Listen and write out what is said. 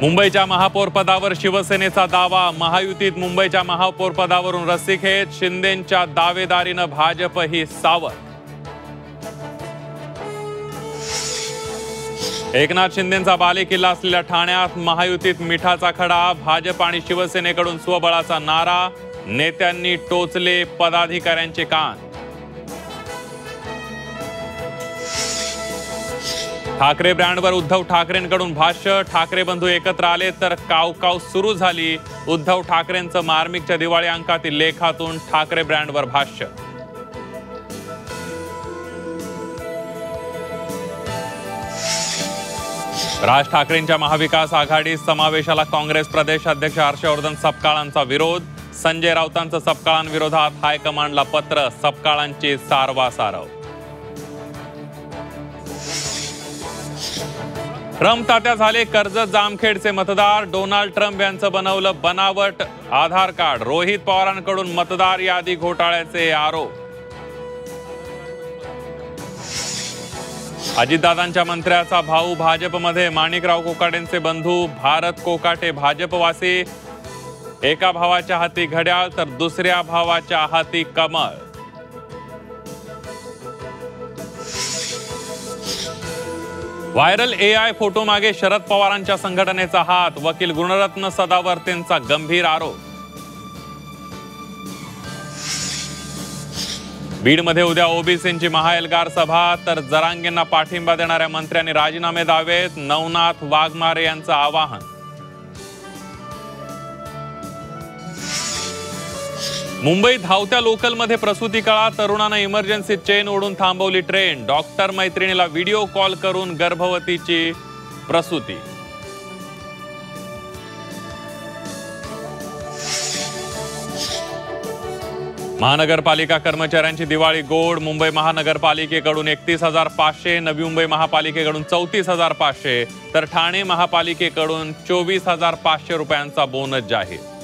मुंबईच्या महापौर पदावर शिवसेनेचा दावा, महायुतीत मुंबईच्या महापौर पदावरून रस्सीखेच, शिंदेंच्या दावेदारीनं भाजपही सावध. एकनाथ शिंदेंचा बालेकिल्ला असलेल्या ठाण्यात महायुतीत मिठाचा खडा, भाजप आणि शिवसेनेकडून स्वबळाचा नारा, नेत्यांनी टोचले पदाधिकाऱ्यांचे कान. ठाकरे ब्रँडवर उद्धव ठाकरेंकडून भाष्य, ठाकरे बंधू एकत्र आले तर कावकाव सुरू झाली. उद्धव ठाकरेंचं मार्मिकच्या दिवाळी अंकातील लेखातून ठाकरे ब्रँडवर भाष्य. राज ठाकरेंच्या महाविकास आघाडी समावेशाला काँग्रेस प्रदेश अध्यक्ष हर्षवर्धन सपकाळांचा विरोध, संजय राऊतांचं सपकाळांविरोधात हायकमांडला पत्र, सपकाळांची सारवासारव. ट्रम्प तात्या झाले कर्जत जामखेडचे मतदार, डोनाल्ड ट्रम्प यांचं बनवलं बनावट आधार कार्ड, रोहित पवारांकडून मतदार यादी घोटाळ्याचे आरोप. अजितदादांच्या मंत्र्याचा भाऊ भाजपमध्ये, माणिकराव कोकाटेंचे बंधू भारत कोकाटे भाजपवासी, एका भावाच्या हाती घड्याळ तर दुसऱ्या भावाच्या हाती कमळ. व्हायरल AI फोटो मागे शरद पवारांच्या संघटनेचा हात, वकील गुणरत्न सदावर्तेंचा गंभीर आरोप. बीडमध्ये उद्या ओबीसींची महाएल्गार सभा, तर जरांगेंना पाठिंबा देणाऱ्या मंत्र्यांनी राजीनामे द्यावेत, नवनाथ वाघमारे यांचं आवाहन. मुंबईत धावत्या लोकलमध्ये प्रसूती काळात तरुणानं इमर्जन्सी चेन ओढून थांबवली ट्रेन, डॉक्टर मैत्रिणीला व्हिडिओ कॉल करून गर्भवतीची प्रसूती. महानगरपालिका कर्मचाऱ्यांची दिवाळी गोड, मुंबई महानगरपालिकेकडून 31,500, नवी मुंबई महापालिकेकडून 34,500 तर ठाणे महापालिकेकडून 24,500 रुपयांचा बोनस जाहीर.